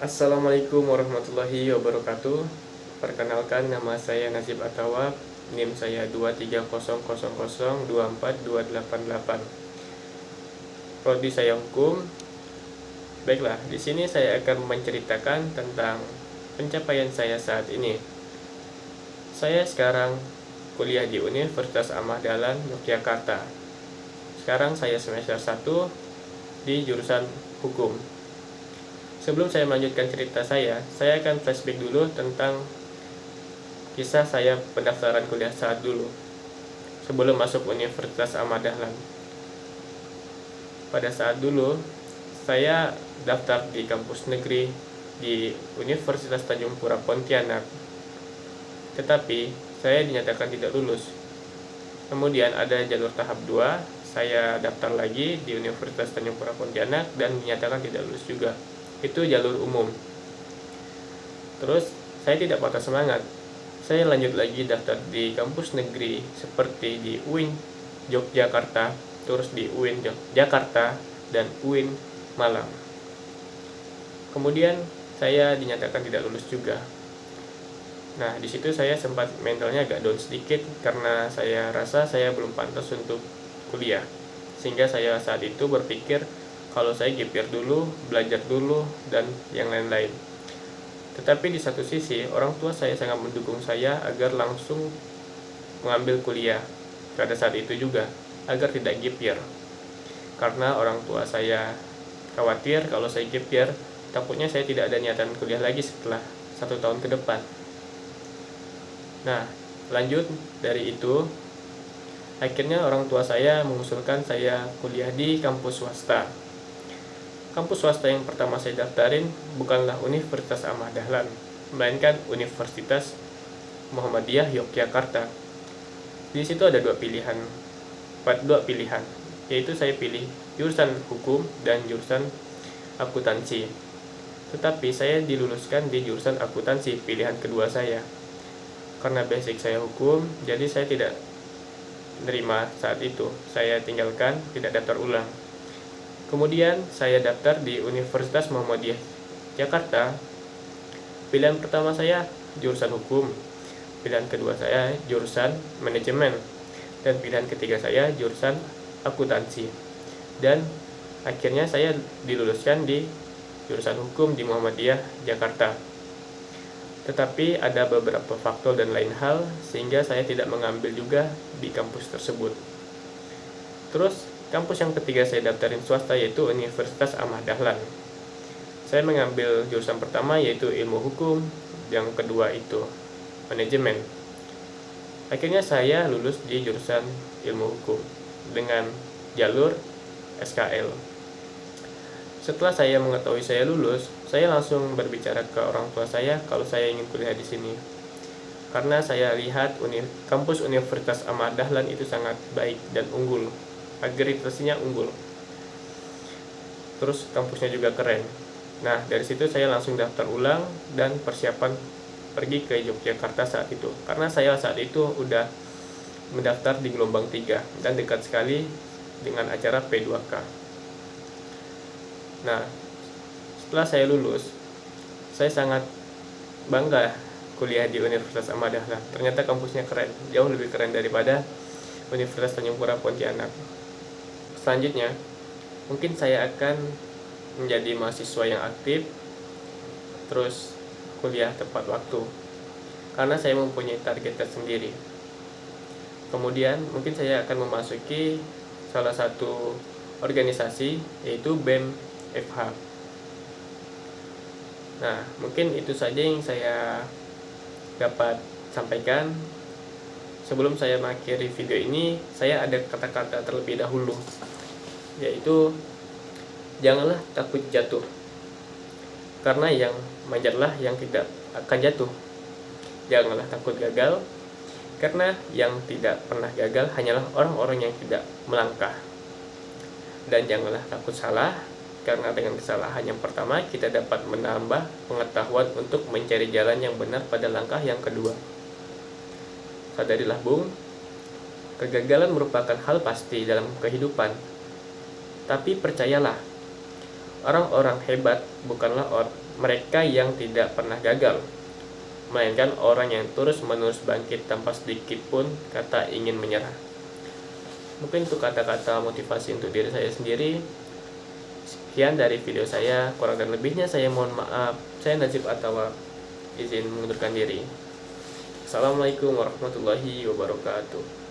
Assalamualaikum warahmatullahi wabarakatuh. Perkenalkan, nama saya Najib Atawab. NIM saya 23000242288. Prodi saya hukum. Baiklah, di sini saya akan menceritakan tentang pencapaian saya saat ini. Saya sekarang kuliah di Universitas Ahmad Dahlan, Yogyakarta. Sekarang saya semester 1 di jurusan hukum. Sebelum saya melanjutkan cerita saya akan flashback dulu tentang kisah saya pendaftaran kuliah saat dulu, sebelum masuk Universitas Ahmad Dahlan. Pada saat dulu, saya daftar di kampus negeri di Universitas Tanjung Pura Pontianak. Tetapi, saya dinyatakan tidak lulus. Kemudian ada jalur tahap 2, saya daftar lagi di Universitas Tanjung Pura Pontianak dan dinyatakan tidak lulus juga. Itu jalur umum. Terus saya tidak patah semangat. Saya lanjut lagi daftar di kampus negeri seperti di UIN Yogyakarta, terus di UIN Jakarta dan UIN Malang. Kemudian saya dinyatakan tidak lulus juga. Nah, di situ saya sempat mentalnya agak down sedikit karena saya rasa saya belum pantas untuk kuliah. Sehingga saya saat itu berpikir kalau saya gap year dulu, belajar dulu, dan yang lain-lain. Tetapi di satu sisi, orang tua saya sangat mendukung saya agar langsung mengambil kuliah pada saat itu juga, agar tidak gap year. Karena orang tua saya khawatir kalau saya gap year, takutnya saya tidak ada niatan kuliah lagi setelah 1 tahun ke depan. Nah, lanjut dari itu, akhirnya orang tua saya mengusulkan saya kuliah di kampus swasta. Kampus swasta yang pertama saya daftarin bukanlah Universitas Ahmad Dahlan, melainkan Universitas Muhammadiyah Yogyakarta. Di situ ada dua pilihan, yaitu saya pilih jurusan hukum dan jurusan akuntansi. Tetapi saya diluluskan di jurusan akuntansi, pilihan kedua saya. Karena basic saya hukum, jadi saya tidak menerima saat itu. Saya tinggalkan, tidak daftar ulang. Kemudian saya daftar di Universitas Muhammadiyah Jakarta. Pilihan pertama saya jurusan hukum, pilihan kedua saya jurusan manajemen, dan pilihan ketiga saya jurusan akuntansi. Dan akhirnya saya diluluskan di jurusan hukum di Muhammadiyah Jakarta. Tetapi ada beberapa faktor dan lain hal sehingga saya tidak mengambil juga di kampus tersebut. Terus kampus yang ketiga saya daftarin swasta yaitu Universitas Ahmad Dahlan. Saya mengambil jurusan pertama yaitu ilmu hukum, yang kedua itu manajemen. Akhirnya saya lulus di jurusan ilmu hukum dengan jalur SKL. Setelah saya mengetahui saya lulus, saya langsung berbicara ke orang tua saya kalau saya ingin kuliah di sini. Karena saya lihat kampus Universitas Ahmad Dahlan itu sangat baik dan unggul. Akreditasinya unggul. Terus kampusnya juga keren. Nah, dari situ saya langsung daftar ulang dan persiapan pergi ke Yogyakarta saat itu. Karena saya saat itu udah mendaftar di gelombang 3 dan dekat sekali dengan acara P2K. Nah, setelah saya lulus, saya sangat bangga kuliah di Universitas Ahmad Dahlan. Ternyata kampusnya keren, jauh lebih keren daripada Universitas Tanjung Pura Pontianak. Selanjutnya, mungkin saya akan menjadi mahasiswa yang aktif, terus kuliah tepat waktu, karena saya mempunyai target tersendiri. Kemudian, mungkin saya akan memasuki salah satu organisasi, yaitu BEM FH. Nah, mungkin itu saja yang saya dapat sampaikan. Sebelum saya mengakhiri video ini, saya ada kata-kata terlebih dahulu, yaitu janganlah takut jatuh, karena yang manjatlah yang tidak akan jatuh. Janganlah takut gagal, karena yang tidak pernah gagal hanyalah orang-orang yang tidak melangkah. Dan janganlah takut salah, karena dengan kesalahan yang pertama kita dapat menambah pengetahuan untuk mencari jalan yang benar pada langkah yang kedua. Sadarilah Bung, kegagalan merupakan hal pasti dalam kehidupan. Tapi percayalah, orang-orang hebat bukanlah mereka yang tidak pernah gagal, melainkan orang yang terus-menerus bangkit tanpa sedikit pun kata ingin menyerah. Mungkin itu kata-kata motivasi untuk diri saya sendiri. Sekian dari video saya, kurang dan lebihnya saya mohon maaf. Saya Najib Atawa, izin mengundurkan diri. Assalamualaikum warahmatullahi wabarakatuh.